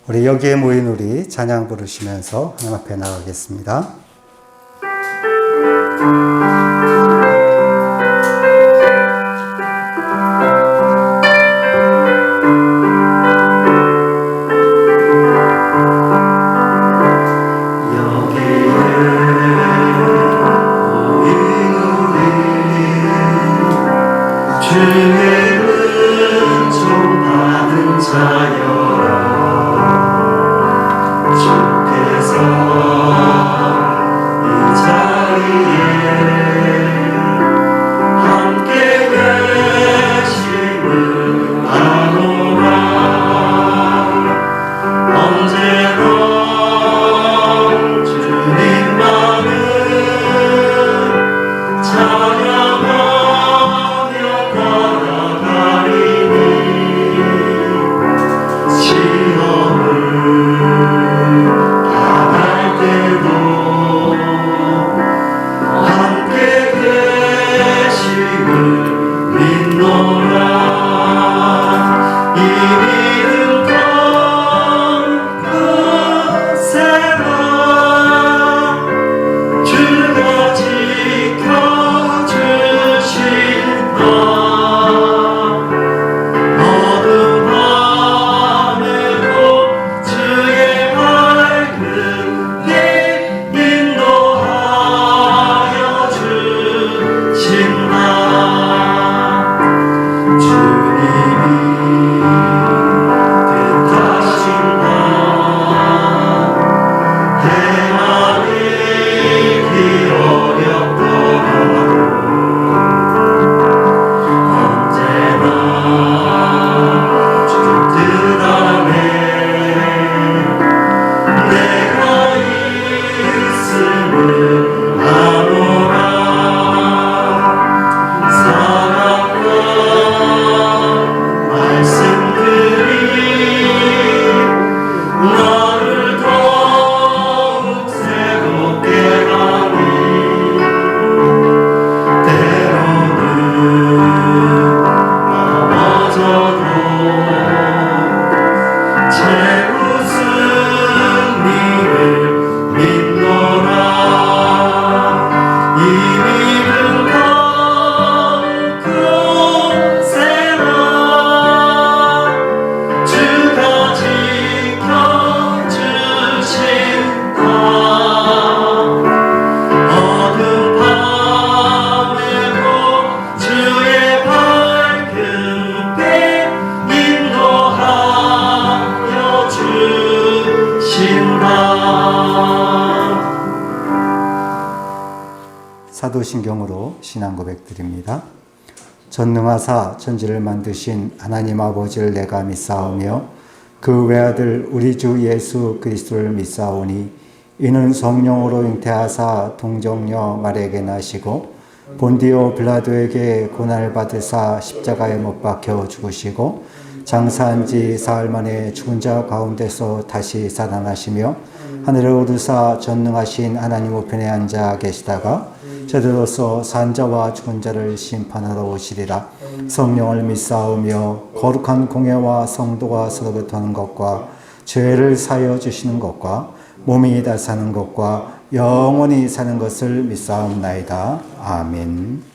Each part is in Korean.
우리 여기에 모인 우리 찬양 부르시면서 하나님 앞에 나가겠습니다. 사도신경으로 신앙 고백드립니다. 전능하사 천지를 만드신 하나님 아버지를 내가 믿사오며 그 외아들 우리 주 예수 그리스도를 믿사오니 이는 성령으로 잉태하사 동정녀 마리아에게 나시고 본디오 빌라도에게 고난을 받으사 십자가에 못 박혀 죽으시고 장사한 지 사흘 만에 죽은 자 가운데서 다시 살아나시며 하늘에 오르사 전능하신 하나님 우편에 앉아 계시다가 저들로서 산자와 죽은 자를 심판하러 오시리라. 성령을 믿사오며 거룩한 공예와 성도가 서로 교통하는 것과 죄를 사하여 주시는 것과 몸이 다 사는 것과 영원히 사는 것을 믿사옵나이다. 아멘.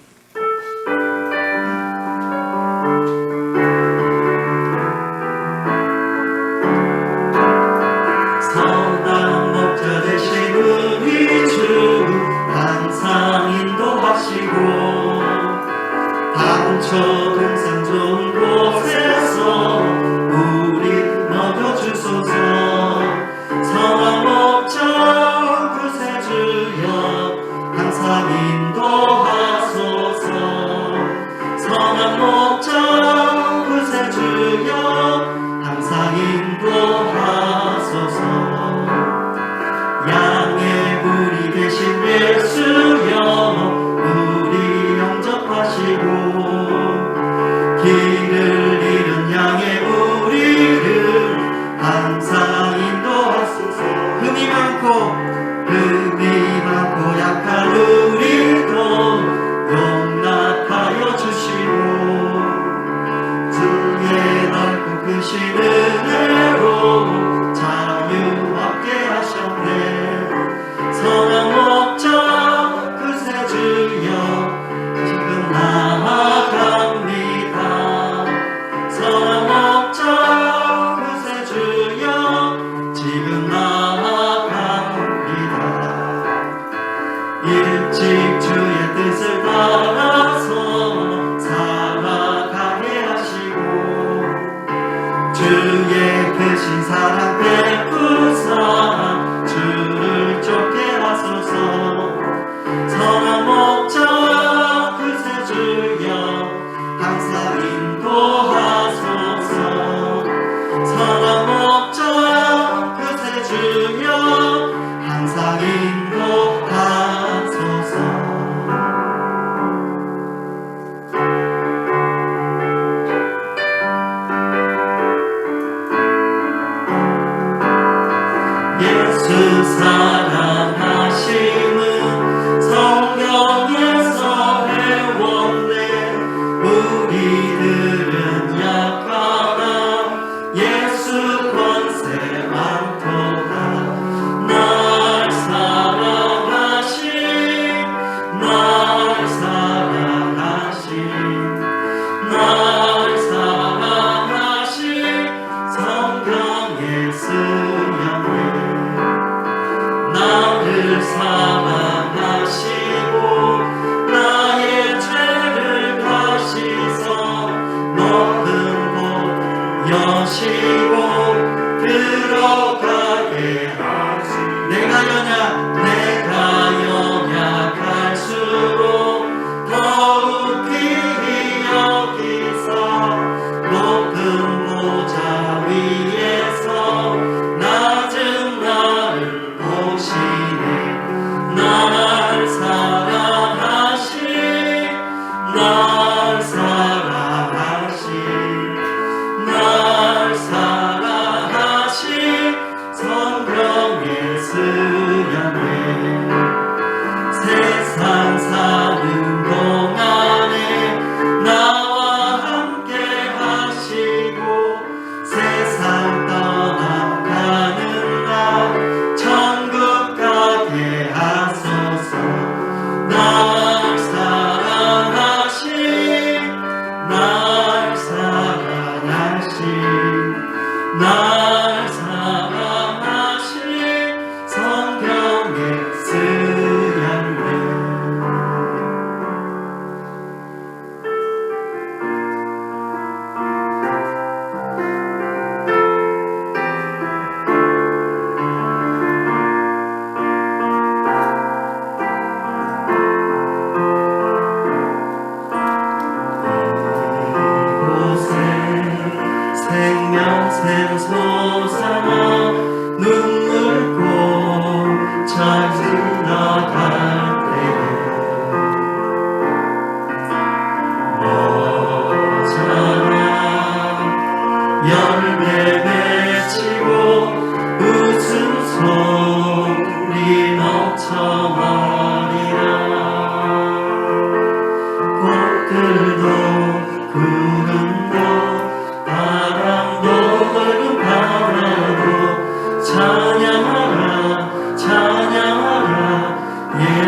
동산 좋은 곳에서 우리 먹여주소서. 성한 목자 구세주여 항상 인도하소서. 성한 목자 구세주여 항상 인도하소서. 양의 불이 되신 예수여 우리 영접하시고 길을 잃은 양의 우리를 항상 인도하소서. 흠이 많고 약한 우리도 용납하여 주시고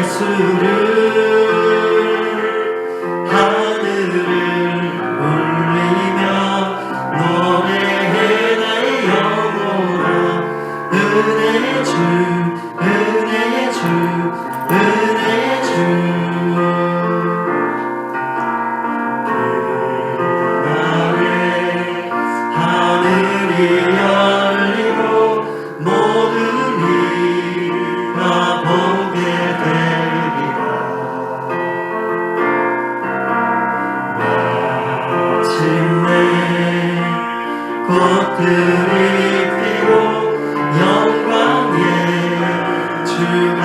예수를 하늘을 울리며 노래해 나의 영혼아 은혜의 주 은혜의 주 은혜의 주 그날에 하늘이 열리고 모든 이가 보게 되리라 마침내 꽃들이 피고 영광의 주가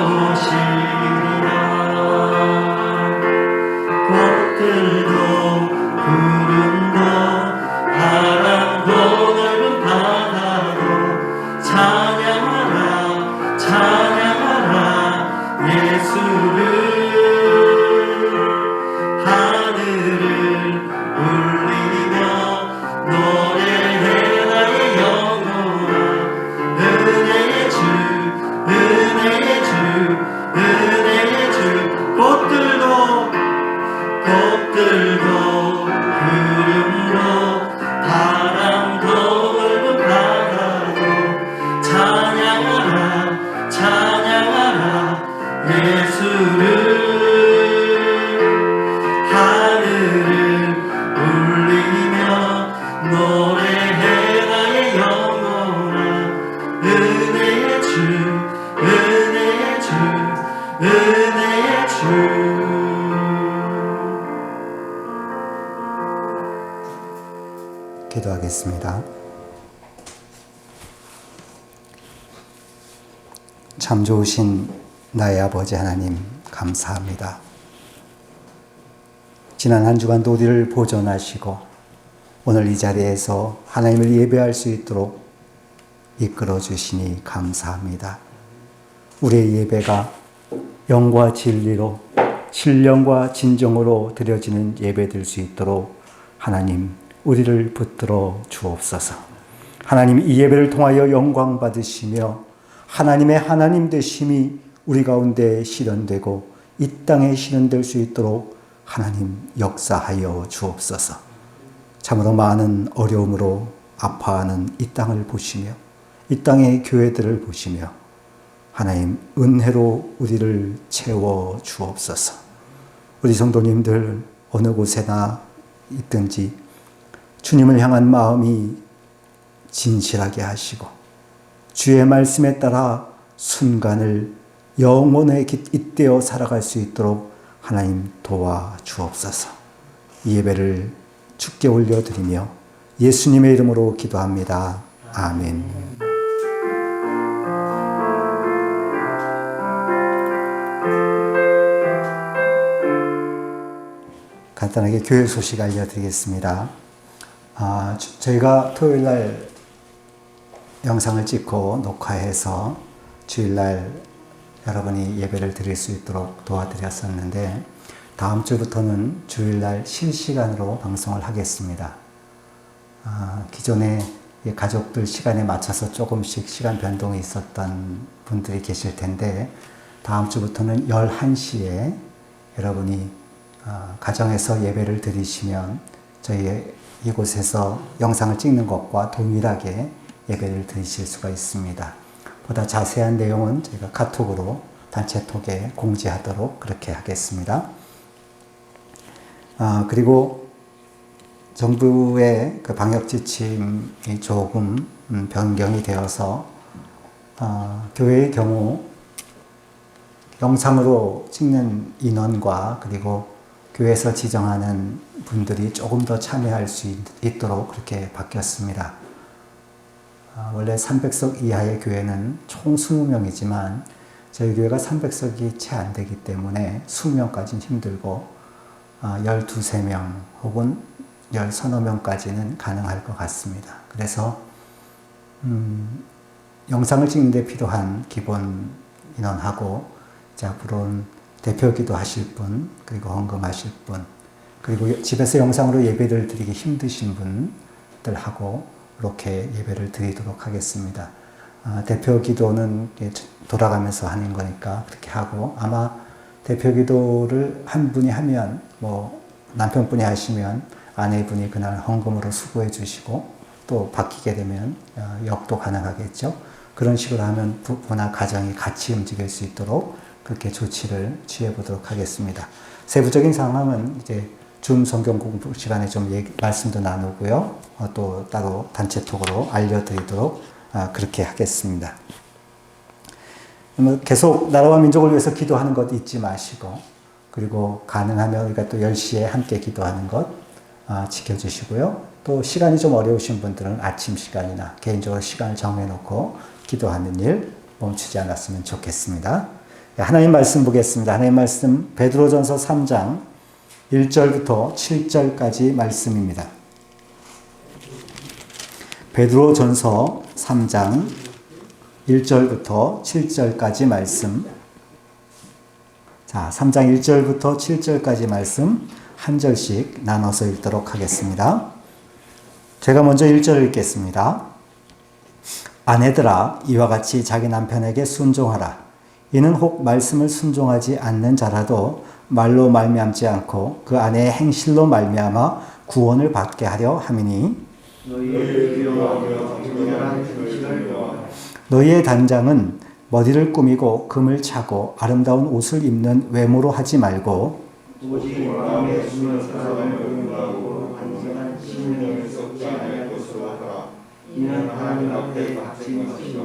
오시리라 꽃들도 구름도 바람도 넓은 바다도 찬양하라 찬양하라 예수를 하늘을 울리며 노래해 나의 영혼아 은혜의 주 은혜의 주 은혜의 주 꽃들도 구름도 바람도 넓은 바다도 찬양하라 찬양하라 예수를 하늘을 울리며 노래해 나의 영혼아 은혜의 주 은혜의 주 은혜의 주 기도하겠습니다. 참 좋으신 나의 아버지 하나님 감사합니다. 지난 한 주간도 우리를 보존하시고 오늘 이 자리에서 하나님을 예배할 수 있도록 이끌어 주시니 감사합니다. 우리의 예배가 영과 진리로 신령과 진정으로 드려지는 예배 될 수 있도록 하나님 우리를 붙들어 주옵소서. 하나님 이 예배를 통하여 영광 받으시며 하나님의 하나님 되심이 우리 가운데 실현되고 이 땅에 실현될 수 있도록 하나님 역사하여 주옵소서. 참으로 많은 어려움으로 아파하는 이 땅을 보시며 이 땅의 교회들을 보시며 하나님 은혜로 우리를 채워 주옵소서. 우리 성도님들 어느 곳에나 있든지 주님을 향한 마음이 진실하게 하시고 주의 말씀에 따라 순간을 영혼에 잇대어 살아갈 수 있도록 하나님 도와 주옵소서. 이 예배를 주께 올려드리며 예수님의 이름으로 기도합니다. 아멘. 간단하게 교회 소식 알려드리겠습니다. 저희가 토요일날 영상을 찍고 녹화해서 주일날 여러분이 예배를 드릴 수 있도록 도와드렸었는데 다음 주부터는 주일날 실시간으로 방송을 하겠습니다. 기존에 가족들 시간에 맞춰서 조금씩 시간 변동이 있었던 분들이 계실 텐데 다음 주부터는 11시에 여러분이 가정에서 예배를 드리시면 저희 이곳에서 영상을 찍는 것과 동일하게 예배를 드리실 수가 있습니다. 보다 자세한 내용은 저희가 카톡으로 단체톡에 공지하도록 그렇게 하겠습니다. 그리고 정부의 그 방역 지침이 조금 변경이 되어서 교회의 경우 영상으로 찍는 인원과 그리고 교회에서 지정하는 분들이 조금 더 참여할 수 있도록 그렇게 바뀌었습니다. 원래 300석 이하의 교회는 총 20명이지만 저희 교회가 300석이 채 안 되기 때문에 20명까지는 힘들고 12, 13명 혹은 10서너 명까지는 가능할 것 같습니다. 그래서 영상을 찍는 데 필요한 기본 인원하고 이제 앞으로는 대표기도 하실 분, 그리고 헌금하실 분, 그리고 집에서 영상으로 예배를 드리기 힘드신 분들하고 이렇게 예배를 드리도록 하겠습니다. 대표 기도는 돌아가면서 하는 거니까 그렇게 하고, 아마 대표 기도를 한 분이 하면, 뭐 남편분이 하시면 아내분이 그날 헌금으로 수고해 주시고, 또 바뀌게 되면 역도 가능하겠죠. 그런 식으로 하면 부부나 가정이 같이 움직일 수 있도록 그렇게 조치를 취해 보도록 하겠습니다. 세부적인 상황은 이제 줌 성경 공부 시간에 좀 말씀도 나누고요. 또 따로 단체톡으로 알려드리도록 그렇게 하겠습니다. 계속 나라와 민족을 위해서 기도하는 것 잊지 마시고, 그리고 가능하면 우리가 또 10시에 함께 기도하는 것 지켜주시고요. 또 시간이 좀 어려우신 분들은 아침 시간이나 개인적으로 시간을 정해놓고 기도하는 일 멈추지 않았으면 좋겠습니다. 하나님 말씀 보겠습니다. 하나님 말씀 베드로전서 3장 1절부터 7절까지 말씀입니다. 베드로전서 3장 1절부터 7절까지 말씀. 자, 3장 1절부터 7절까지 말씀 한 절씩 나눠서 읽도록 하겠습니다. 제가 먼저 1절을 읽겠습니다. 아내들아, 이와 같이 자기 남편에게 순종하라. 이는 혹 말씀을 순종하지 않는 자라도 말로 말미암지 않고 그 아내의 행실로 말미암아 구원을 받게 하려 함이니, 너희의 단장은 머리를 꾸미고 금을 차고 아름다운 옷을 입는 외모로 하지 말고, 오직 마음에 숨은 사랑을 공부하고 단순한 신명에 썩지 않을 것으로 하라. 이는 하나님 앞에 값진 것이라.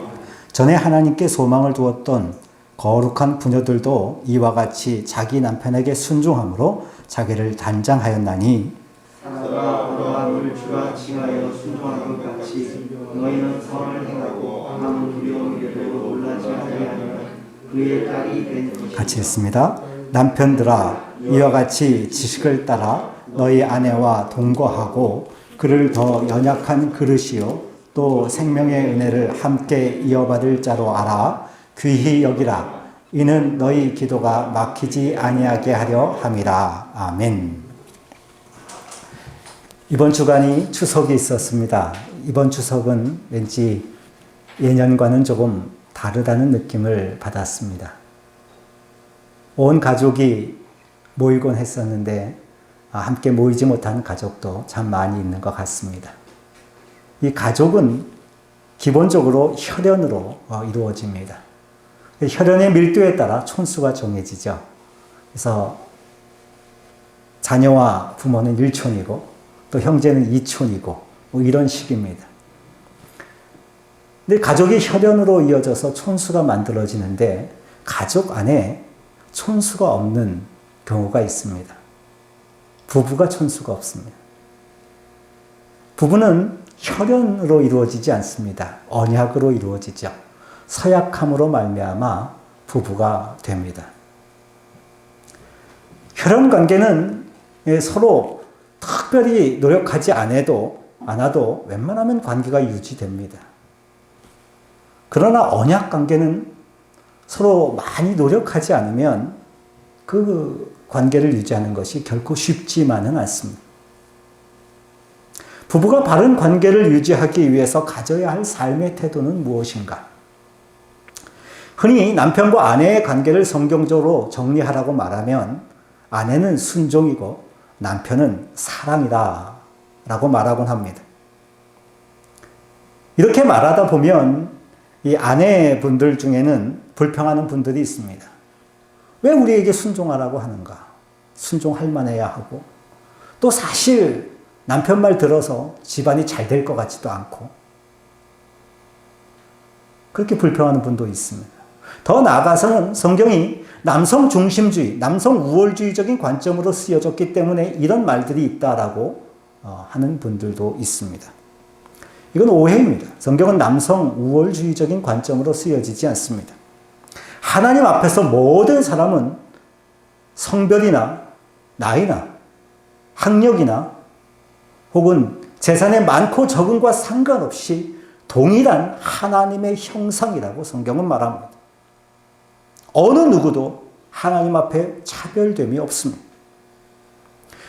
전에 하나님께 소망을 두었던 거룩한 부녀들도 이와 같이 자기 남편에게 순종함으로 자기를 단장하였나니, 사라가 아브라함을 주가 칭하여 순종한 것 같이 너희는 선을 행하고 아무 두려움 이르고 놀라지 아니하며 그의 딸이 된 것이라. 같이 읽습니다. 남편들아, 이와 같이 지식을 따라 너희 아내와 동거하고 그를 더 연약한 그릇이요 또 생명의 은혜를 함께 이어받을 자로 알아 귀히 여기라. 이는 너희 기도가 막히지 아니하게 하려 함이라. 아멘. 이번 주간이 추석이 있었습니다. 이번 추석은 왠지 예년과는 조금 다르다는 느낌을 받았습니다. 온 가족이 모이곤 했었는데 함께 모이지 못한 가족도 참 많이 있는 것 같습니다. 이 가족은 기본적으로 혈연으로 이루어집니다. 혈연의 밀도에 따라 촌수가 정해지죠. 그래서 자녀와 부모는 1촌이고 또 형제는 2촌이고 뭐 이런 식입니다. 근데 가족이 혈연으로 이어져서 촌수가 만들어지는데 가족 안에 촌수가 없는 경우가 있습니다. 부부가 촌수가 없습니다. 부부는 혈연으로 이루어지지 않습니다. 언약으로 이루어지죠. 서약함으로 말미암아 부부가 됩니다. 혈연 관계는 서로 특별히 노력하지 않아도 웬만하면 관계가 유지됩니다. 그러나 언약 관계는 서로 많이 노력하지 않으면 그 관계를 유지하는 것이 결코 쉽지만은 않습니다. 부부가 바른 관계를 유지하기 위해서 가져야 할 삶의 태도는 무엇인가? 흔히 남편과 아내의 관계를 성경적으로 정리하라고 말하면 아내는 순종이고 남편은 사랑이다 라고 말하곤 합니다. 이렇게 말하다 보면 이 아내분들 중에는 불평하는 분들이 있습니다. 왜 우리에게 순종하라고 하는가? 순종할 만해야 하고 또 사실 남편 말 들어서 집안이 잘 될 것 같지도 않고 그렇게 불평하는 분도 있습니다. 더 나아가서는 성경이 남성 중심주의, 남성 우월주의적인 관점으로 쓰여졌기 때문에 이런 말들이 있다라고 하는 분들도 있습니다. 이건 오해입니다. 성경은 남성 우월주의적인 관점으로 쓰여지지 않습니다. 하나님 앞에서 모든 사람은 성별이나 나이나 학력이나 혹은 재산의 많고 적음과 상관없이 동일한 하나님의 형상이라고 성경은 말합니다. 어느 누구도 하나님 앞에 차별됨이 없습니다.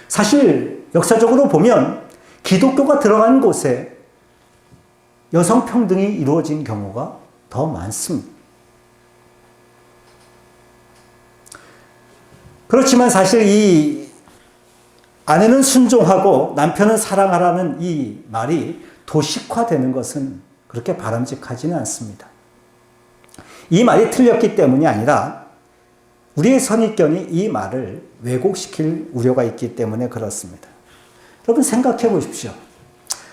사실 역사적으로 보면 기독교가 들어간 곳에 여성 평등이 이루어진 경우가 더 많습니다. 그렇지만 사실 이 아내는 순종하고 남편은 사랑하라는 이 말이 도식화되는 것은 그렇게 바람직하지는 않습니다. 이 말이 틀렸기 때문이 아니라 우리의 선입견이 이 말을 왜곡시킬 우려가 있기 때문에 그렇습니다. 여러분 생각해 보십시오.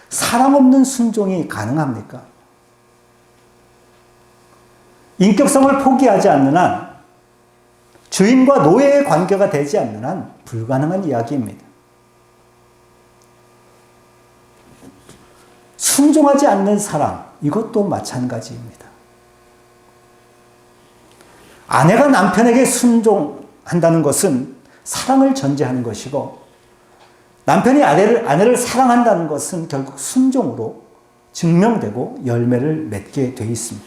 사랑 없는 순종이 가능합니까? 인격성을 포기하지 않는 한, 주인과 노예의 관계가 되지 않는 한 불가능한 이야기입니다. 순종하지 않는 사랑, 이것도 마찬가지입니다. 아내가 남편에게 순종한다는 것은 사랑을 전제하는 것이고, 남편이 아내를 사랑한다는 것은 결국 순종으로 증명되고 열매를 맺게 돼 있습니다.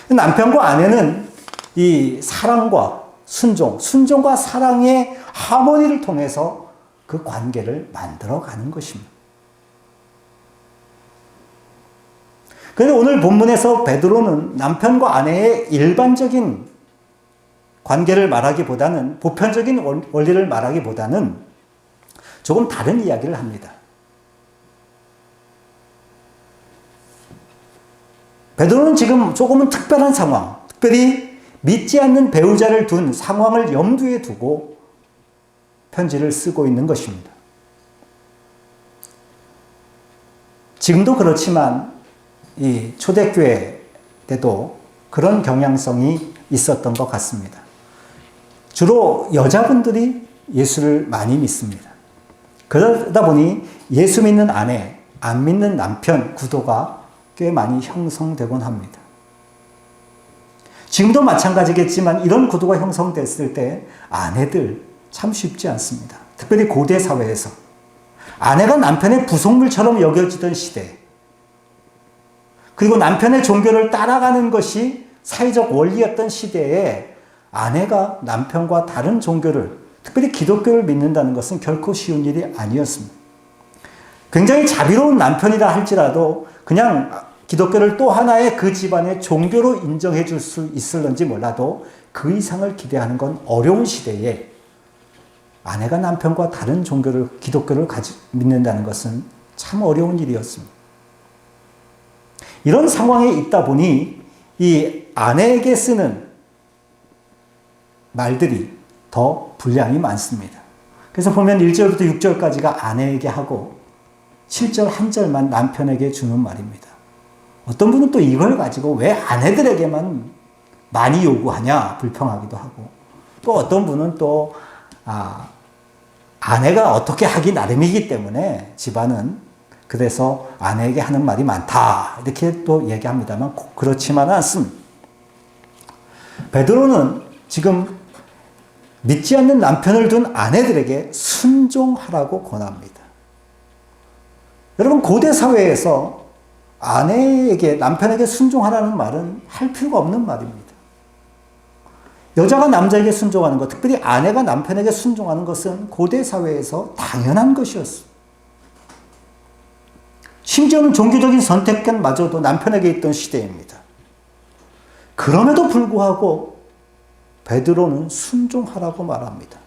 남편과 아내는 이 사랑과 순종과 사랑의 하모니를 통해서 그 관계를 만들어가는 것입니다. 그런데 오늘 본문에서 베드로는 남편과 아내의 일반적인 관계를 말하기보다는, 보편적인 원리를 말하기보다는 조금 다른 이야기를 합니다. 베드로는 지금 조금은 특별한 상황, 특별히 믿지 않는 배우자를 둔 상황을 염두에 두고 편지를 쓰고 있는 것입니다. 지금도 그렇지만 이 초대교회 때도 그런 경향성이 있었던 것 같습니다. 주로 여자분들이 예수를 많이 믿습니다. 그러다 보니 예수 믿는 아내, 안 믿는 남편 구도가 꽤 많이 형성되곤 합니다. 지금도 마찬가지겠지만 이런 구도가 형성됐을 때 아내들 참 쉽지 않습니다. 특별히 고대 사회에서 아내가 남편의 부속물처럼 여겨지던 시대, 그리고 남편의 종교를 따라가는 것이 사회적 원리였던 시대에 아내가 남편과 다른 종교를, 특별히 기독교를 믿는다는 것은 결코 쉬운 일이 아니었습니다. 굉장히 자비로운 남편이라 할지라도 그냥 기독교를 또 하나의 그 집안의 종교로 인정해 줄 수 있을런지 몰라도 그 이상을 기대하는 건 어려운 시대에 아내가 남편과 다른 종교를, 기독교를 믿는다는 것은 참 어려운 일이었습니다. 이런 상황에 있다 보니 이 아내에게 쓰는 말들이 더 분량이 많습니다. 그래서 보면 1절부터 6절까지가 아내에게 하고 7절 한 절만 남편에게 주는 말입니다. 어떤 분은 또 이걸 가지고 왜 아내들에게만 많이 요구하냐 불평하기도 하고, 또 어떤 분은 또 아내가 어떻게 하기 나름이기 때문에 집안은 그래서 아내에게 하는 말이 많다 이렇게 또 얘기합니다만 그렇지만은 않습니다. 베드로는 지금 믿지 않는 남편을 둔 아내들에게 순종하라고 권합니다. 여러분 고대 사회에서 아내에게, 남편에게 순종하라는 말은 할 필요가 없는 말입니다. 여자가 남자에게 순종하는 것, 특별히 아내가 남편에게 순종하는 것은 고대 사회에서 당연한 것이었습니다. 심지어는 종교적인 선택권마저도 남편에게 있던 시대입니다. 그럼에도 불구하고 베드로는 순종하라고 말합니다.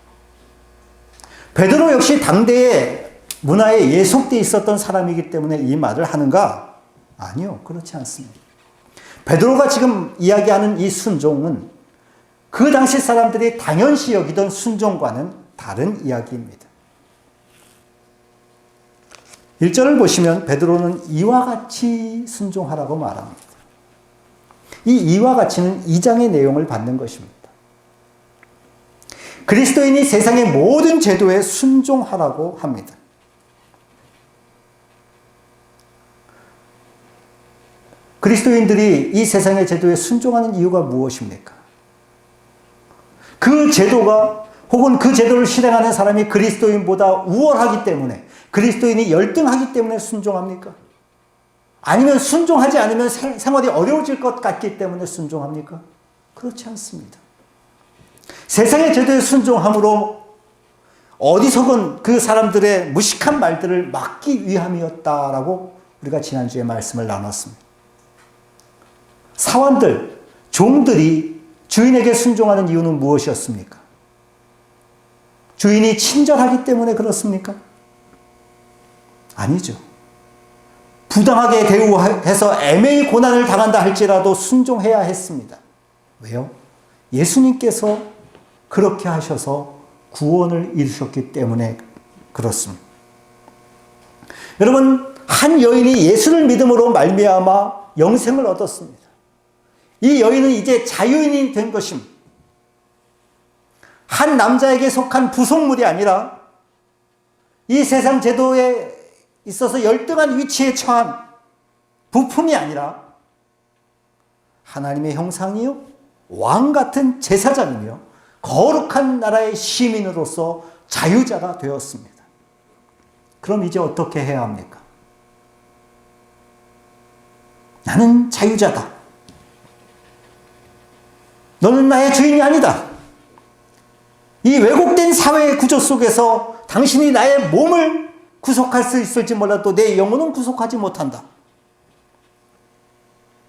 베드로 역시 당대의 문화에 예속되어 있었던 사람이기 때문에 이 말을 하는가? 아니요, 그렇지 않습니다. 베드로가 지금 이야기하는 이 순종은 그 당시 사람들이 당연시 여기던 순종과는 다른 이야기입니다. 1절을 보시면 베드로는 이와 같이 순종하라고 말합니다. 이 이와 같이는 2장의 내용을 받는 것입니다. 그리스도인이 세상의 모든 제도에 순종하라고 합니다. 그리스도인들이 이 세상의 제도에 순종하는 이유가 무엇입니까? 그 제도가, 혹은 그 제도를 실행하는 사람이 그리스도인보다 우월하기 때문에, 그리스도인이 열등하기 때문에 순종합니까? 아니면 순종하지 않으면 생활이 어려워질 것 같기 때문에 순종합니까? 그렇지 않습니다. 세상의 제도에 순종함으로 어디서건 그 사람들의 무식한 말들을 막기 위함이었다라고 우리가 지난주에 말씀을 나눴습니다. 사원들, 종들이 주인에게 순종하는 이유는 무엇이었습니까? 주인이 친절하기 때문에 그렇습니까? 아니죠. 부당하게 대우해서 애매히 고난을 당한다 할지라도 순종해야 했습니다. 왜요? 예수님께서 그렇게 하셔서 구원을 이루셨기 때문에 그렇습니다. 여러분, 한 여인이 예수를 믿음으로 말미암아 영생을 얻었습니다. 이 여인은 이제 자유인이 된 것입니다. 한 남자에게 속한 부속물이 아니라 이 세상 제도에 있어서 열등한 위치에 처한 부품이 아니라 하나님의 형상이요, 왕 같은 제사장이며 거룩한 나라의 시민으로서 자유자가 되었습니다. 그럼 이제 어떻게 해야 합니까? 나는 자유자다. 너는 나의 주인이 아니다. 이 왜곡된 사회의 구조 속에서 당신이 나의 몸을 구속할 수 있을지 몰라도 내 영혼은 구속하지 못한다.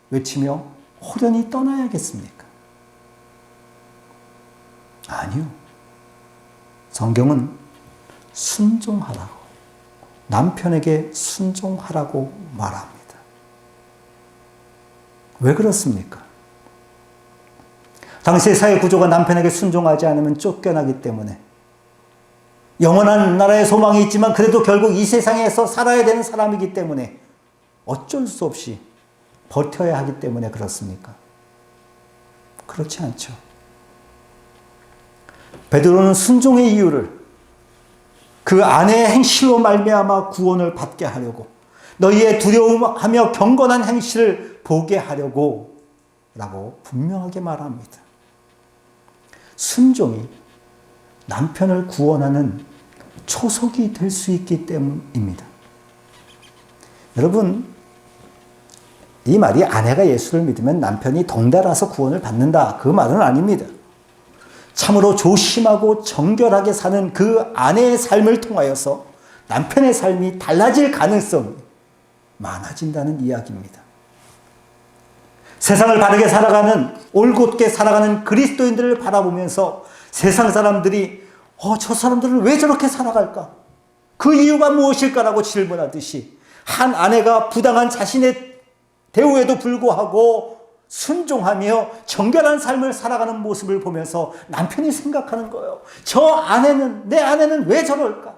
외치며 호련히 떠나야겠습니까? 아니요. 성경은 순종하라고, 남편에게 순종하라고 말합니다. 왜 그렇습니까? 당시의 사회 구조가 남편에게 순종하지 않으면 쫓겨나기 때문에, 영원한 나라의 소망이 있지만 그래도 결국 이 세상에서 살아야 되는 사람이기 때문에 어쩔 수 없이 버텨야 하기 때문에 그렇습니까? 그렇지 않죠. 베드로는 순종의 이유를 그 아내의 행실로 말미암아 구원을 받게 하려고, 너희의 두려움하며 경건한 행실을 보게 하려고 라고 분명하게 말합니다. 순종이 남편을 구원하는 초석이 될 수 있기 때문입니다. 여러분, 이 말이 아내가 예수를 믿으면 남편이 덩달아서 구원을 받는다, 그 말은 아닙니다. 참으로 조심하고 정결하게 사는 그 아내의 삶을 통하여서 남편의 삶이 달라질 가능성이 많아진다는 이야기입니다. 세상을 바르게 살아가는, 올곧게 살아가는 그리스도인들을 바라보면서 세상 사람들이 저 사람들은 왜 저렇게 살아갈까? 그 이유가 무엇일까라고 질문하듯이 한 아내가 부당한 자신의 대우에도 불구하고 순종하며 정결한 삶을 살아가는 모습을 보면서 남편이 생각하는 거예요. 내 아내는 왜 저럴까?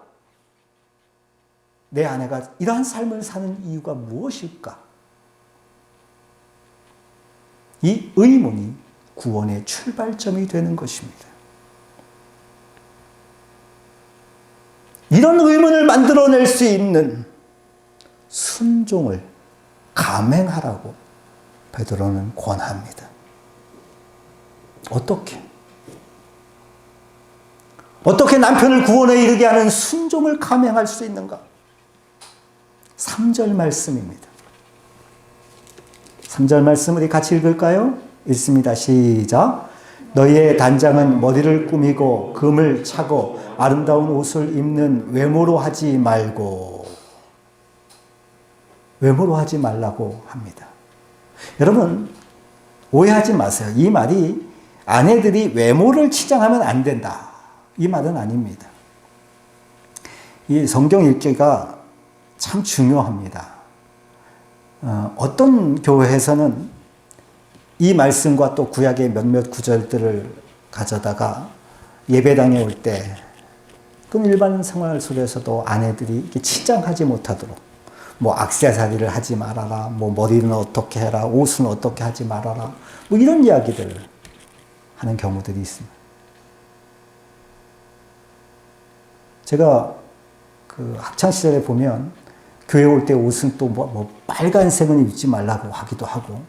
내 아내가 이러한 삶을 사는 이유가 무엇일까? 이 의문이 구원의 출발점이 되는 것입니다. 이런 의문을 만들어낼 수 있는 순종을 감행하라고 베드로는 권합니다. 어떻게 남편을 구원에 이르게 하는 순종을 감행할 수 있는가? 3절 말씀입니다. 3절 말씀 우리 같이 읽을까요? 읽습니다. 시작. 너희의 단장은 머리를 꾸미고 금을 차고 아름다운 옷을 입는 외모로 하지 말고, 외모로 하지 말라고 합니다. 여러분, 오해하지 마세요. 이 말이 아내들이 외모를 치장하면 안 된다, 이 말은 아닙니다. 이 성경 읽기가 참 중요합니다. 어떤 교회에서는 이 말씀과 또 구약의 몇몇 구절들을 가져다가 예배당에 올 때, 그럼 일반 생활 속에서도 아내들이 이렇게 치장하지 못하도록 액세서리를 하지 말아라, 머리는 어떻게 해라, 옷은 어떻게 하지 말아라, 이런 이야기들을 하는 경우들이 있습니다. 제가 그 학창시절에 보면 교회 올 때 옷은 또 빨간색은 입지 말라고 하기도 하고,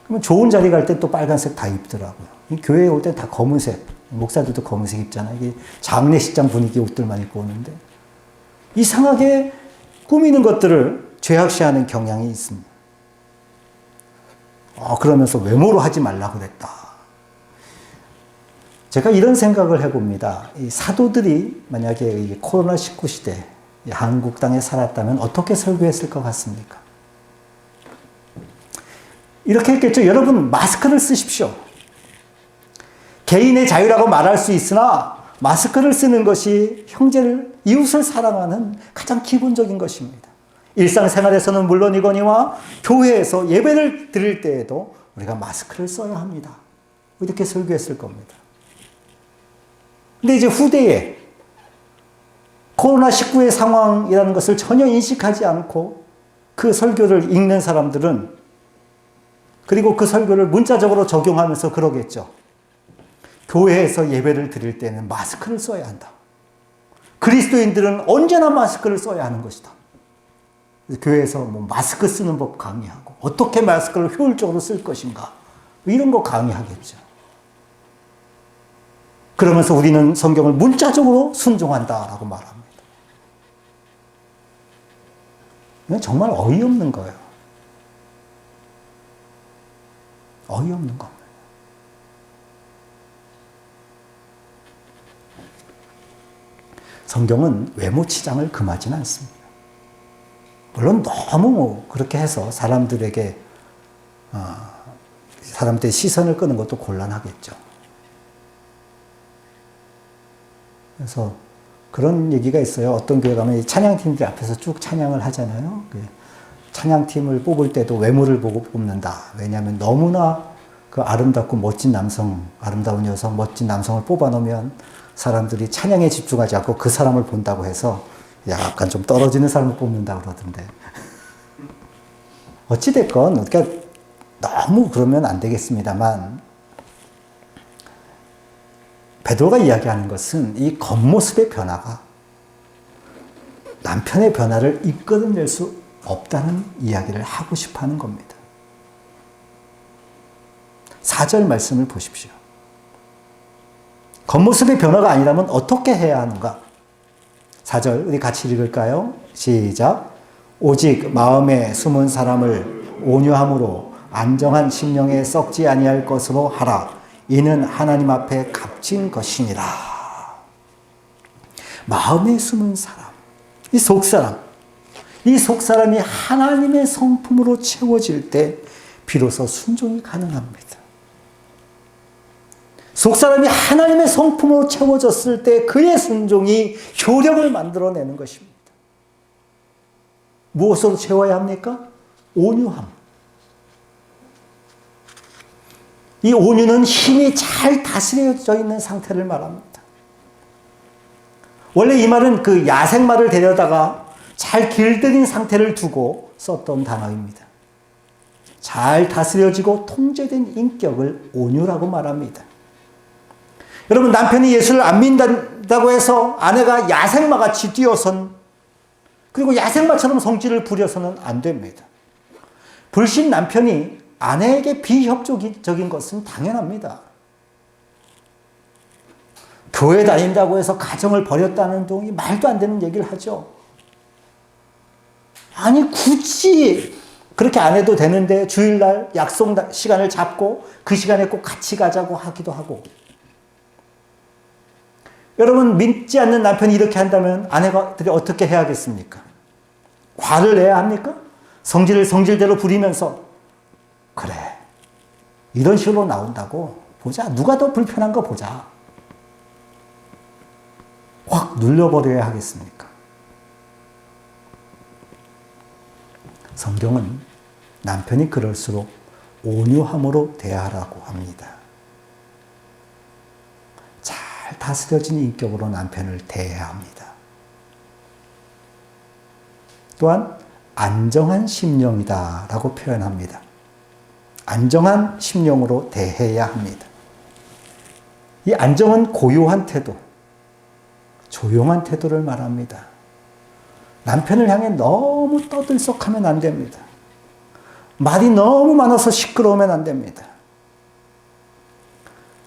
그러면 좋은 자리 갈 때 또 빨간색 다 입더라고요. 교회에 올 때 다 검은색, 목사들도 검은색 입잖아요. 이게 장례식장 분위기 옷들만 입고 오는데, 이상하게 꾸미는 것들을 죄악시하는 경향이 있습니다. 그러면서 외모로 하지 말라고 그랬다. 제가 이런 생각을 해봅니다. 이 사도들이 만약에 코로나19 시대 한국 땅에 살았다면 어떻게 설교했을 것 같습니까? 이렇게 했겠죠. 여러분, 마스크를 쓰십시오. 개인의 자유라고 말할 수 있으나 마스크를 쓰는 것이 형제를, 이웃을 사랑하는 가장 기본적인 것입니다. 일상생활에서는 물론이거니와 교회에서 예배를 드릴 때에도 우리가 마스크를 써야 합니다. 이렇게 설교했을 겁니다. 근데 이제 후대에 코로나19의 상황이라는 것을 전혀 인식하지 않고 그 설교를 읽는 사람들은, 그리고 그 설교를 문자적으로 적용하면서 그러겠죠. 교회에서 예배를 드릴 때는 마스크를 써야 한다. 그리스도인들은 언제나 마스크를 써야 하는 것이다. 교회에서 뭐 마스크 쓰는 법 강의하고 어떻게 마스크를 효율적으로 쓸 것인가 이런 거 강의하겠죠. 그러면서 우리는 성경을 문자적으로 순종한다라고 말합니다. 이건 정말 어이없는 거예요. 어이없는 겁니다. 성경은 외모 치장을 금하지는 않습니다. 물론 너무 그렇게 해서 사람들의 시선을 끄는 것도 곤란하겠죠. 그래서 그런 얘기가 있어요. 어떤 교회 가면 찬양팀들 앞에서 쭉 찬양을 하잖아요. 찬양팀을 뽑을 때도 외모를 보고 뽑는다. 왜냐하면 너무나 그 아름답고 멋진 남성, 아름다운 여성, 멋진 남성을 뽑아놓으면 사람들이 찬양에 집중하지 않고 그 사람을 본다고 해서 약간 좀 떨어지는 사람을 뽑는다 그러던데. 어찌됐건, 그러니까 너무 그러면 안 되겠습니다만, 베드로가 이야기하는 것은 이 겉모습의 변화가 남편의 변화를 이끌어낼 수 없다는 이야기를 하고 싶어 하는 겁니다. 4절 말씀을 보십시오. 겉모습의 변화가 아니라면 어떻게 해야 하는가? 4절 우리 같이 읽을까요? 시작. 오직 마음에 숨은 사람을 온유함으로 안정한 심령에 썩지 아니할 것으로 하라. 이는 하나님 앞에 값진 것이니라. 마음에 숨은 사람, 이 속사람, 이 속사람이 하나님의 성품으로 채워질 때 비로소 순종이 가능합니다. 속사람이 하나님의 성품으로 채워졌을 때 그의 순종이 효력을 만들어내는 것입니다. 무엇으로 채워야 합니까? 온유함. 이 온유는 힘이 잘 다스려져 있는 상태를 말합니다. 원래 이 말은 그 야생마를 데려다가 잘 길들인 상태를 두고 썼던 단어입니다. 잘 다스려지고 통제된 인격을 온유라고 말합니다. 여러분, 남편이 예수를 안 믿는다고 해서 아내가 야생마같이 뛰어선, 그리고 야생마처럼 성질을 부려서는 안 됩니다. 불신 남편이 아내에게 비협조적인 것은 당연합니다. 교회 다닌다고 해서 가정을 버렸다는 동이 말도 안 되는 얘기를 하죠. 아니, 굳이 그렇게 안 해도 되는데 주일날 약속 시간을 잡고 그 시간에 꼭 같이 가자고 하기도 하고. 여러분, 믿지 않는 남편이 이렇게 한다면 아내들이 어떻게 해야겠습니까? 화를 내야 합니까? 성질을 성질대로 부리면서, 그래, 이런 식으로 나온다고 보자. 누가 더 불편한 거 보자. 확 눌려버려야 하겠습니까? 성경은 남편이 그럴수록 온유함으로 대하라고 합니다. 잘 다스려진 인격으로 남편을 대해야 합니다. 또한 안정한 심령이다 라고 표현합니다. 안정한 심령으로 대해야 합니다. 이 안정은 고요한 태도, 조용한 태도를 말합니다. 남편을 향해 너무 떠들썩하면 안 됩니다. 말이 너무 많아서 시끄러우면 안 됩니다.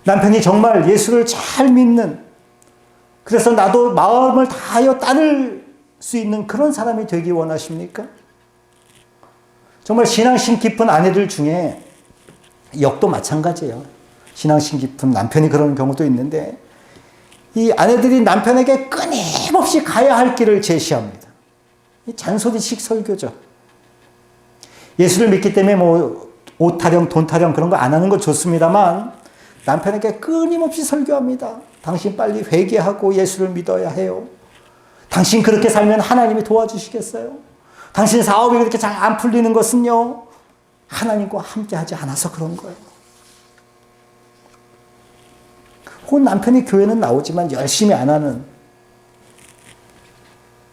남편이 정말 예수를 잘 믿는, 그래서 나도 마음을 다하여 따를 수 있는 그런 사람이 되기 원하십니까? 정말 신앙심 깊은 아내들 중에 역도 마찬가지예요. 신앙심 깊은 남편이 그런 경우도 있는데, 이 아내들이 남편에게 끊임없이 가야 할 길을 제시합니다. 이 잔소리식 설교죠. 예수를 믿기 때문에 옷 타령, 돈 타령 그런 거 안 하는 거 좋습니다만 남편에게 끊임없이 설교합니다. 당신 빨리 회개하고 예수를 믿어야 해요. 당신 그렇게 살면 하나님이 도와주시겠어요? 당신 사업이 그렇게 잘 안 풀리는 것은요, 하나님과 함께 하지 않아서 그런 거예요. 혹은 남편이 교회는 나오지만 열심히 안 하는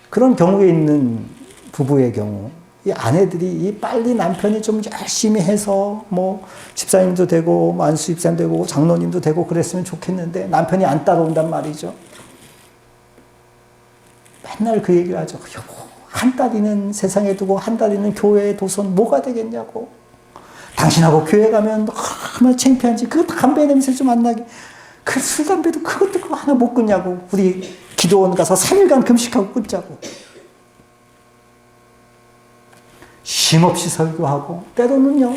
그런 경우에 있는 부부의 경우, 이 아내들이 빨리 남편이 좀 열심히 해서 뭐 집사님도 되고 안수 집사님 되고 장로님도 되고 그랬으면 좋겠는데 남편이 안 따라온단 말이죠. 맨날 그 얘기를 하죠. 여보, 한 딸이는 세상에 두고 한 딸이는 교회에 둬선 뭐가 되겠냐고. 당신하고 교회 가면 얼마나 창피한지. 그 담배 냄새 좀 안 나게. 그 술, 담배도 그것도 그거 하나 못 끊냐고. 우리 기도원 가서 3일간 금식하고 끊자고. 쉼없이 설교하고 때로는요,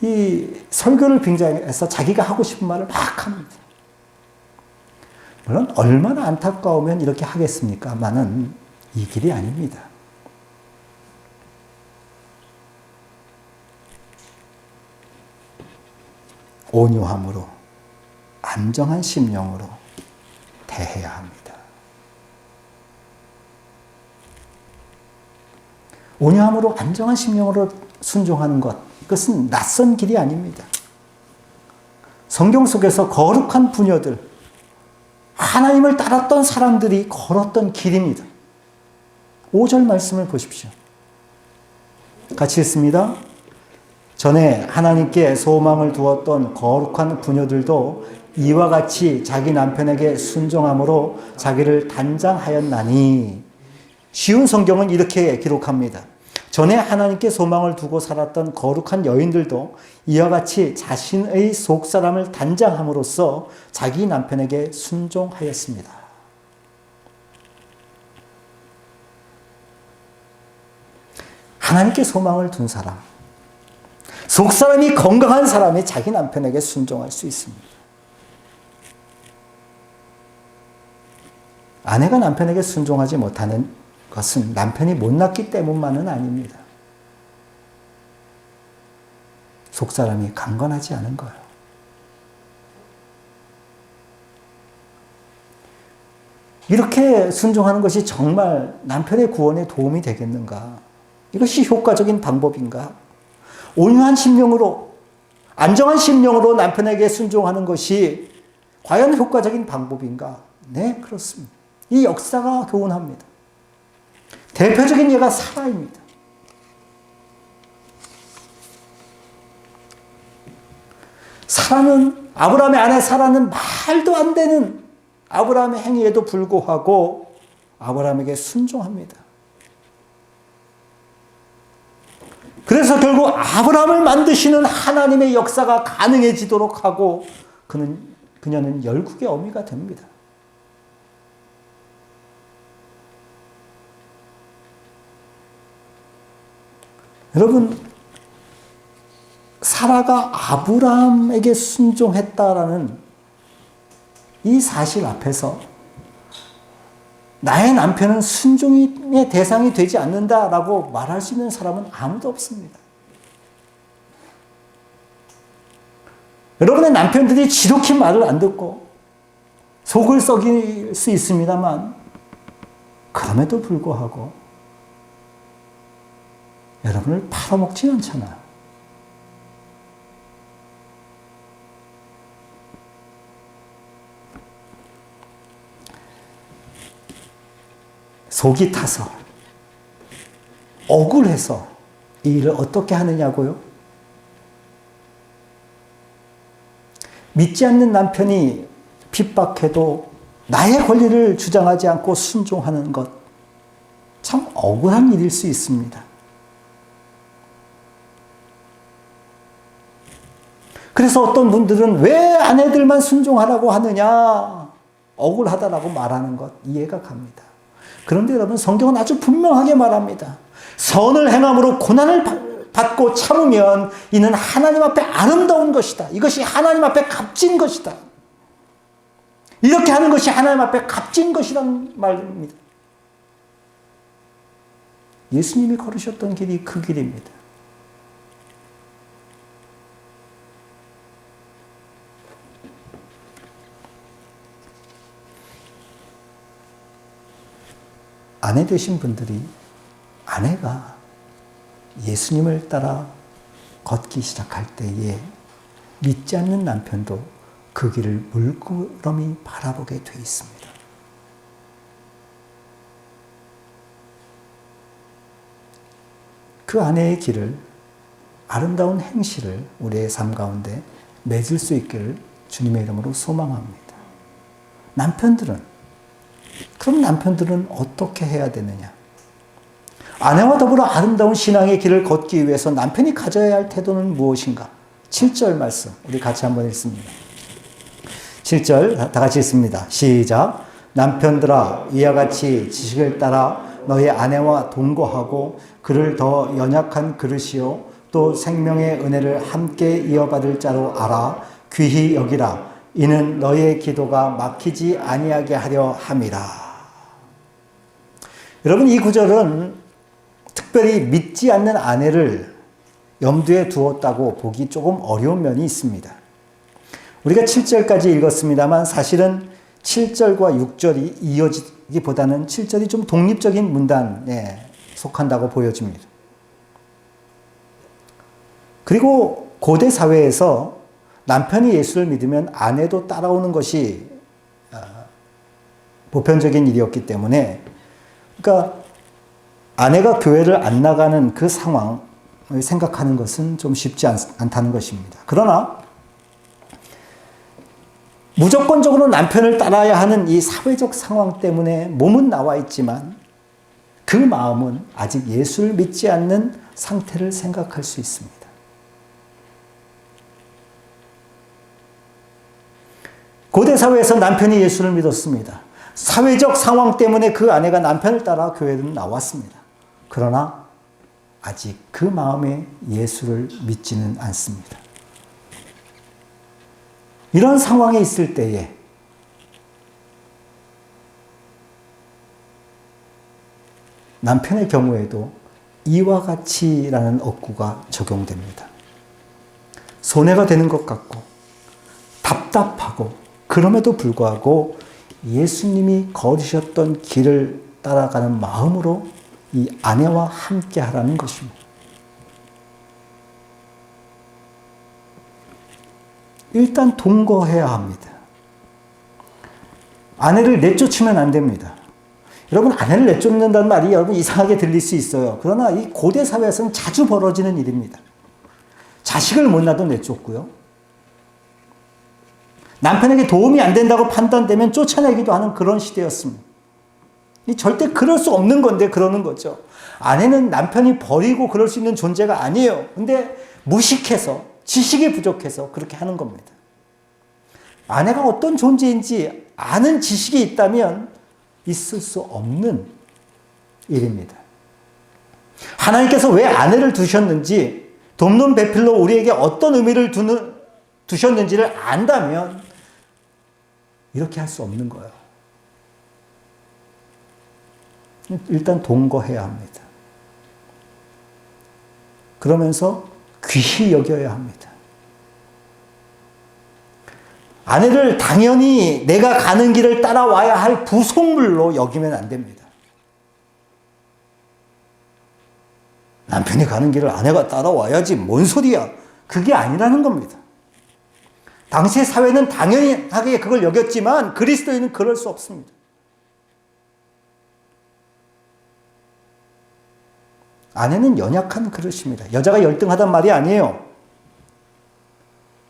이 설교를 빙자해서 자기가 하고 싶은 말을 막 합니다. 물론 얼마나 안타까우면 이렇게 하겠습니까만은 이 길이 아닙니다. 온유함으로 안정한 심령으로 대해야 합니다. 온유함으로 안정한 심령으로 순종하는 것, 이것은 낯선 길이 아닙니다. 성경 속에서 거룩한 부녀들, 하나님을 따랐던 사람들이 걸었던 길입니다. 5절 말씀을 보십시오. 같이 읽습니다. 전에 하나님께 소망을 두었던 거룩한 부녀들도 이와 같이 자기 남편에게 순종함으로 자기를 단장하였나니. 쉬운 성경은 이렇게 기록합니다. 전에 하나님께 소망을 두고 살았던 거룩한 여인들도 이와 같이 자신의 속사람을 단장함으로써 자기 남편에게 순종하였습니다. 하나님께 소망을 둔 사람, 속사람이 건강한 사람이 자기 남편에게 순종할 수 있습니다. 아내가 남편에게 순종하지 못하는 것은 남편이 못났기 때문만은 아닙니다. 속사람이 강건하지 않은 거예요. 이렇게 순종하는 것이 정말 남편의 구원에 도움이 되겠는가? 이것이 효과적인 방법인가? 온유한 심령으로, 안정한 심령으로 남편에게 순종하는 것이 과연 효과적인 방법인가? 네, 그렇습니다. 이 역사가 교훈합니다. 대표적인 예가 사라입니다. 사라는, 아브라함의 아내 사라는 말도 안 되는 아브라함의 행위에도 불구하고 아브라함에게 순종합니다. 그래서 결국 아브라함을 만드시는 하나님의 역사가 가능해지도록 하고 그녀는 열국의 어미가 됩니다. 여러분, 사라가 아브라함에게 순종했다라는 이 사실 앞에서 나의 남편은 순종의 대상이 되지 않는다라고 말할 수 있는 사람은 아무도 없습니다. 여러분의 남편들이 지독히 말을 안 듣고 속을 썩일 수 있습니다만 그럼에도 불구하고 여러분을 팔아먹지 않잖아요. 속이 타서 억울해서 이 일을 어떻게 하느냐고요? 믿지 않는 남편이 핍박해도 나의 권리를 주장하지 않고 순종하는 것, 참 억울한 일일 수 있습니다. 그래서 어떤 분들은 왜 아내들만 순종하라고 하느냐, 억울하다라고 말하는 것 이해가 갑니다. 그런데 여러분, 성경은 아주 분명하게 말합니다. 선을 행함으로 고난을 받고 참으면 이는 하나님 앞에 아름다운 것이다. 이것이 하나님 앞에 값진 것이다. 이렇게 하는 것이 하나님 앞에 값진 것이라는 말입니다. 예수님이 걸으셨던 길이 그 길입니다. 아내 되신 분들이 아내가 예수님을 따라 걷기 시작할 때에 믿지 않는 남편도 그 길을 물끄러미 바라보게 돼 있습니다. 그 아내의 길을, 아름다운 행실을 우리의 삶 가운데 맺을 수 있기를 주님의 이름으로 소망합니다. 그럼 남편들은 어떻게 해야 되느냐? 아내와 더불어 아름다운 신앙의 길을 걷기 위해서 남편이 가져야 할 태도는 무엇인가? 7절 말씀 우리 같이 한번 읽습니다. 7절 다 같이 읽습니다. 시작. 남편들아 이와 같이 지식을 따라 너희 아내와 동거하고 그를 더 연약한 그릇이요 또 생명의 은혜를 함께 이어받을 자로 알아 귀히 여기라. 이는 너희의 기도가 막히지 아니하게 하려 함이라. 여러분, 이 구절은 특별히 믿지 않는 아내를 염두에 두었다고 보기 조금 어려운 면이 있습니다. 우리가 7절까지 읽었습니다만 사실은 7절과 6절이 이어지기보다는 7절이 좀 독립적인 문단에 속한다고 보여집니다. 그리고 고대 사회에서 남편이 예수를 믿으면 아내도 따라오는 것이 보편적인 일이었기 때문에, 그러니까 아내가 교회를 안 나가는 그 상황을 생각하는 것은 좀 쉽지 않다는 것입니다. 그러나 무조건적으로 남편을 따라야 하는 이 사회적 상황 때문에 몸은 나와 있지만 그 마음은 아직 예수를 믿지 않는 상태를 생각할 수 있습니다. 고대 사회에서 남편이 예수를 믿었습니다. 사회적 상황 때문에 그 아내가 남편을 따라 교회는 나왔습니다. 그러나 아직 그 마음에 예수를 믿지는 않습니다. 이런 상황에 있을 때에 남편의 경우에도 이와 같이라는 어구가 적용됩니다. 손해가 되는 것 같고 답답하고 그럼에도 불구하고 예수님이 걸으셨던 길을 따라가는 마음으로 이 아내와 함께 하라는 것입니다. 일단 동거해야 합니다. 아내를 내쫓으면 안 됩니다. 여러분, 아내를 내쫓는다는 말이 여러분 이상하게 들릴 수 있어요. 그러나 이 고대 사회에서는 자주 벌어지는 일입니다. 자식을 못 낳아도 내쫓고요. 남편에게 도움이 안 된다고 판단되면 쫓아내기도 하는 그런 시대였습니다. 절대 그럴 수 없는 건데 그러는 거죠. 아내는 남편이 버리고 그럴 수 있는 존재가 아니에요. 근데 무식해서, 지식이 부족해서 그렇게 하는 겁니다. 아내가 어떤 존재인지 아는 지식이 있다면 있을 수 없는 일입니다. 하나님께서 왜 아내를 두셨는지, 돕는 배필로 우리에게 어떤 의미를 두셨는지를 안다면 이렇게 할 수 없는 거예요. 일단 동거해야 합니다. 그러면서 귀히 여겨야 합니다. 아내를 당연히 내가 가는 길을 따라와야 할 부속물로 여기면 안 됩니다. 남편이 가는 길을 아내가 따라와야지 뭔 소리야. 그게 아니라는 겁니다. 당시의 사회는 당연하게 그걸 여겼지만 그리스도인은 그럴 수 없습니다. 아내는 연약한 그릇입니다. 여자가 열등하단 말이 아니에요.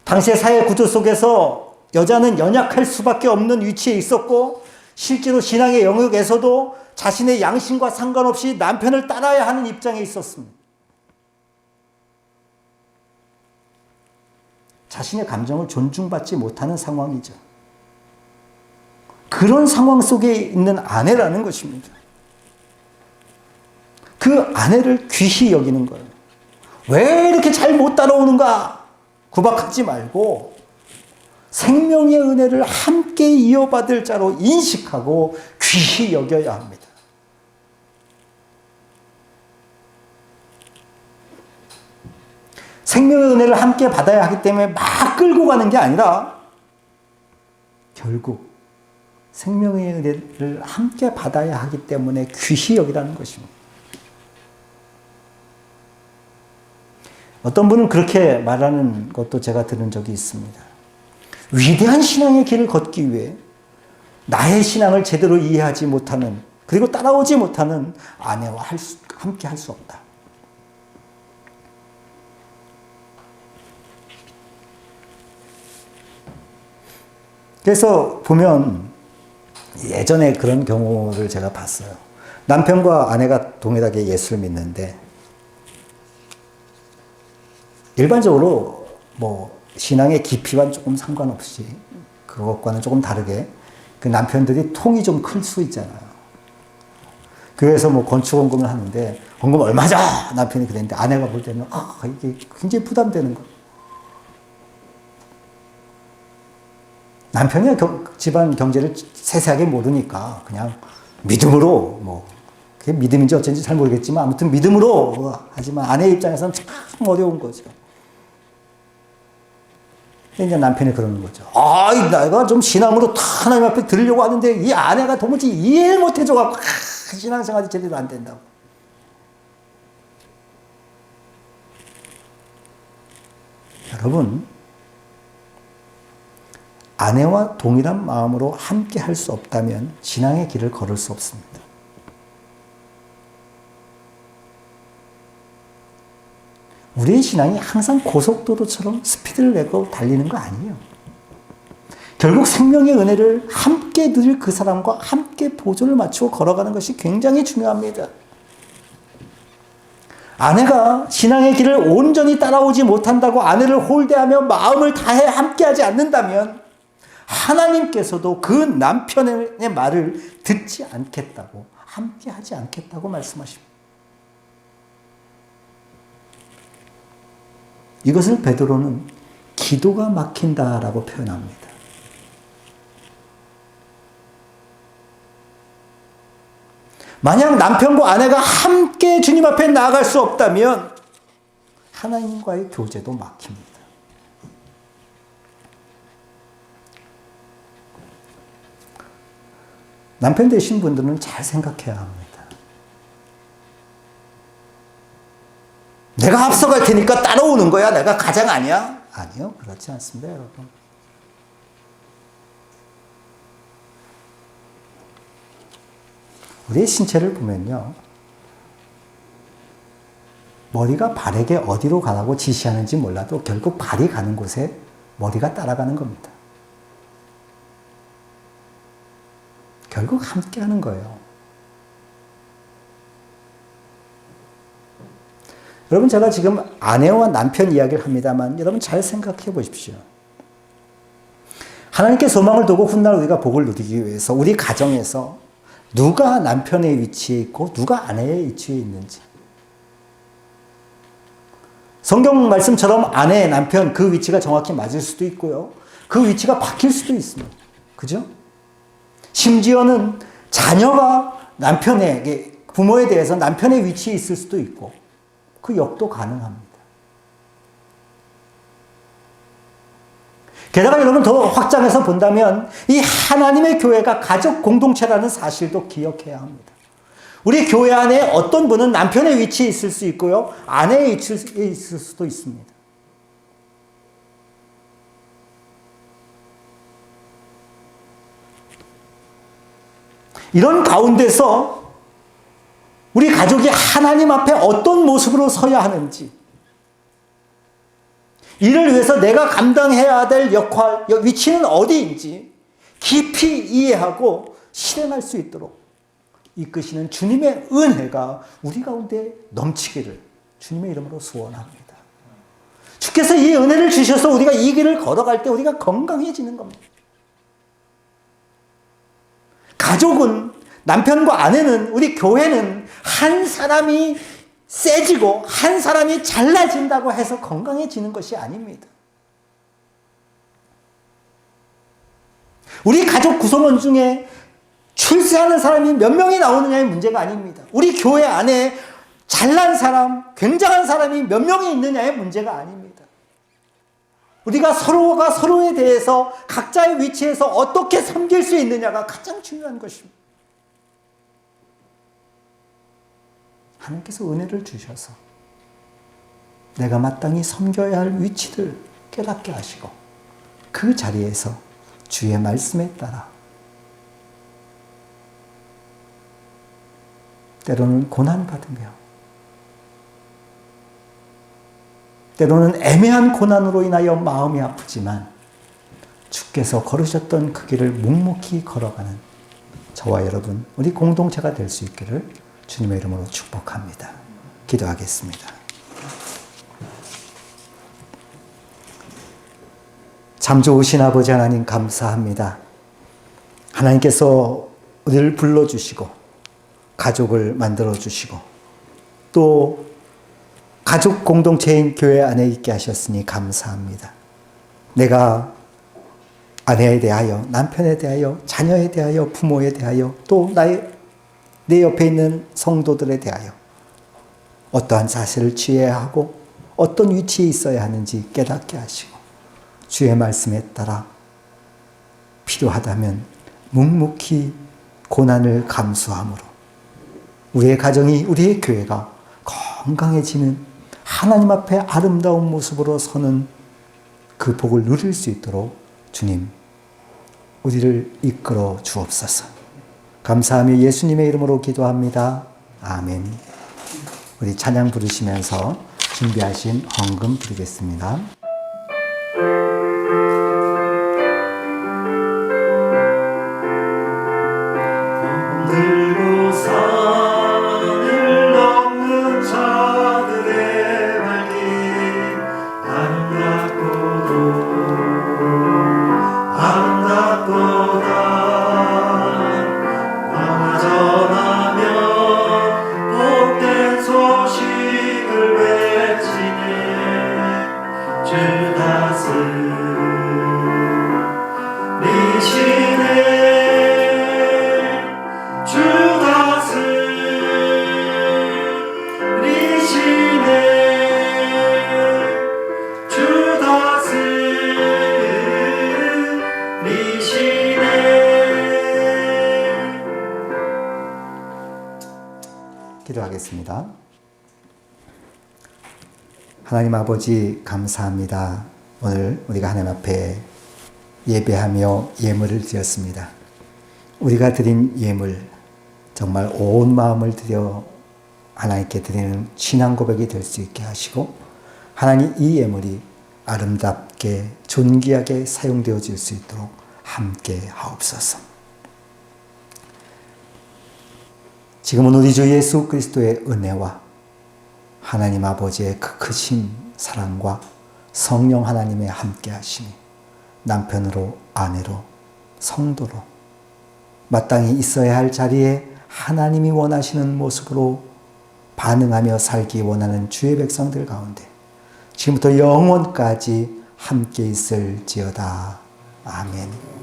당시의 사회 구조 속에서 여자는 연약할 수밖에 없는 위치에 있었고, 실제로 신앙의 영역에서도 자신의 양심과 상관없이 남편을 따라야 하는 입장에 있었습니다. 자신의 감정을 존중받지 못하는 상황이죠. 그런 상황 속에 있는 아내라는 것입니다. 그 아내를 귀히 여기는 거예요. 왜 이렇게 잘 못 따라오는가? 구박하지 말고 생명의 은혜를 함께 이어받을 자로 인식하고 귀히 여겨야 합니다. 생명의 은혜를 함께 받아야 하기 때문에 막 끌고 가는 게 아니라 결국 생명의 은혜를 함께 받아야 하기 때문에 귀히 여기라는 것입니다. 어떤 분은 그렇게 말하는 것도 제가 들은 적이 있습니다. 위대한 신앙의 길을 걷기 위해 나의 신앙을 제대로 이해하지 못하는, 그리고 따라오지 못하는 아내와 함께 할 수 없다. 그래서 보면 예전에 그런 경우를 제가 봤어요. 남편과 아내가 동일하게 예수를 믿는데 일반적으로 뭐 신앙의 깊이와 조금 상관없이 그것과는 조금 다르게 그 남편들이 통이 좀 클 수 있잖아요. 교회에서 뭐 건축 헌금을 하는데 헌금 얼마죠? 남편이 그랬는데 아내가 볼 때는 이게 굉장히 부담되는 거예요. 남편이 집안 경제를 세세하게 모르니까 그냥 믿음으로, 뭐 그게 믿음인지 어쩐지 잘 모르겠지만 아무튼 믿음으로 하지만 아내 입장에서는 참 어려운 거죠. 이제 남편이 그러는 거죠. 내가 좀 신앙으로 하나님 앞에 드리려고 하는데 이 아내가 도무지 이해를 못 해줘갖고 신앙생활이 제대로 안 된다고. 여러분, 아내와 동일한 마음으로 함께 할 수 없다면 신앙의 길을 걸을 수 없습니다. 우리의 신앙이 항상 고속도로처럼 스피드를 내고 달리는 거 아니에요. 결국 생명의 은혜를 함께 누릴 그 사람과 함께 보조를 맞추고 걸어가는 것이 굉장히 중요합니다. 아내가 신앙의 길을 온전히 따라오지 못한다고 아내를 홀대하며 마음을 다해 함께하지 않는다면 하나님께서도 그 남편의 말을 듣지 않겠다고, 함께하지 않겠다고 말씀하십니다. 이것을 베드로는 기도가 막힌다라고 표현합니다. 만약 남편과 아내가 함께 주님 앞에 나아갈 수 없다면 하나님과의 교제도 막힙니다. 남편 되신 분들은 잘 생각해야 합니다. 내가 앞서갈 테니까 따라오는 거야? 내가 가장 아니야? 아니요, 그렇지 않습니다, 여러분. 우리의 신체를 보면요, 머리가 발에게 어디로 가라고 지시하는지 몰라도 결국 발이 가는 곳에 머리가 따라가는 겁니다. 결국 함께 하는 거예요. 여러분, 제가 지금 아내와 남편 이야기를 합니다만 여러분 잘 생각해 보십시오. 하나님께 소망을 두고 훗날 우리가 복을 누리기 위해서 우리 가정에서 누가 남편의 위치에 있고 누가 아내의 위치에 있는지, 성경 말씀처럼 아내, 남편 그 위치가 정확히 맞을 수도 있고요, 그 위치가 바뀔 수도 있습니다. 그죠? 심지어는 자녀가 남편에게, 부모에 대해서 남편의 위치에 있을 수도 있고 그 역도 가능합니다. 게다가 여러분 더 확장해서 본다면 이 하나님의 교회가 가족 공동체라는 사실도 기억해야 합니다. 우리 교회 안에 어떤 분은 남편의 위치에 있을 수 있고요, 아내의 위치에 있을 수도 있습니다. 이런 가운데서 우리 가족이 하나님 앞에 어떤 모습으로 서야 하는지, 이를 위해서 내가 감당해야 될 역할, 위치는 어디인지 깊이 이해하고 실행할 수 있도록 이끄시는 주님의 은혜가 우리 가운데 넘치기를 주님의 이름으로 소원합니다. 주께서 이 은혜를 주셔서 우리가 이 길을 걸어갈 때 우리가 건강해지는 겁니다. 가족은, 남편과 아내는, 우리 교회는 한 사람이 세지고 한 사람이 잘나진다고 해서 건강해지는 것이 아닙니다. 우리 가족 구성원 중에 출세하는 사람이 몇 명이 나오느냐의 문제가 아닙니다. 우리 교회 안에 잘난 사람, 굉장한 사람이 몇 명이 있느냐의 문제가 아닙니다. 우리가 서로가 서로에 대해서 각자의 위치에서 어떻게 섬길 수 있느냐가 가장 중요한 것입니다. 하나님께서 은혜를 주셔서 내가 마땅히 섬겨야 할 위치를 깨닫게 하시고 그 자리에서 주의 말씀에 따라 때로는 고난받으며 때로는 애매한 고난으로 인하여 마음이 아프지만 주께서 걸으셨던 그 길을 묵묵히 걸어가는 저와 여러분, 우리 공동체가 될 수 있기를 주님의 이름으로 축복합니다. 기도하겠습니다. 참 좋으신 아버지 하나님 감사합니다. 하나님께서 우리를 불러주시고 가족을 만들어주시고 또 가족 공동체인 교회 안에 있게 하셨으니 감사합니다. 내가 아내에 대하여, 남편에 대하여, 자녀에 대하여, 부모에 대하여 또 내 옆에 있는 성도들에 대하여 어떠한 자세를 취해야 하고 어떤 위치에 있어야 하는지 깨닫게 하시고 주의 말씀에 따라 필요하다면 묵묵히 고난을 감수함으로 우리의 가정이, 우리의 교회가 건강해지는 하나님 앞에 아름다운 모습으로 서는 그 복을 누릴 수 있도록 주님, 우리를 이끌어 주옵소서. 감사하며 예수님의 이름으로 기도합니다. 아멘. 우리 찬양 부르시면서 준비하신 헌금 드리겠습니다. 들고 산을 넘는 자들의 발길 아름답고도 아름답도다. 나와 전하며 복된 소식을 외치네. 주 다스리시네. 주 다스리시네. 주 다스리시네. 기도하겠습니다. 하나님 아버지 감사합니다. 오늘 우리가 하나님 앞에 예배하며 예물을 드렸습니다. 우리가 드린 예물 정말 온 마음을 들여 하나님께 드리는 신앙 고백이 될 수 있게 하시고 하나님 이 예물이 아름답게 존귀하게 사용되어질 수 있도록 함께 하옵소서. 지금은 우리 주 예수 그리스도의 은혜와 하나님 아버지의 그 크신 사랑과 성령 하나님의 함께 하심이 남편으로, 아내로, 성도로 마땅히 있어야 할 자리에 하나님이 원하시는 모습으로 반응하며 살기 원하는 주의 백성들 가운데 지금부터 영원까지 함께 있을지어다. 아멘.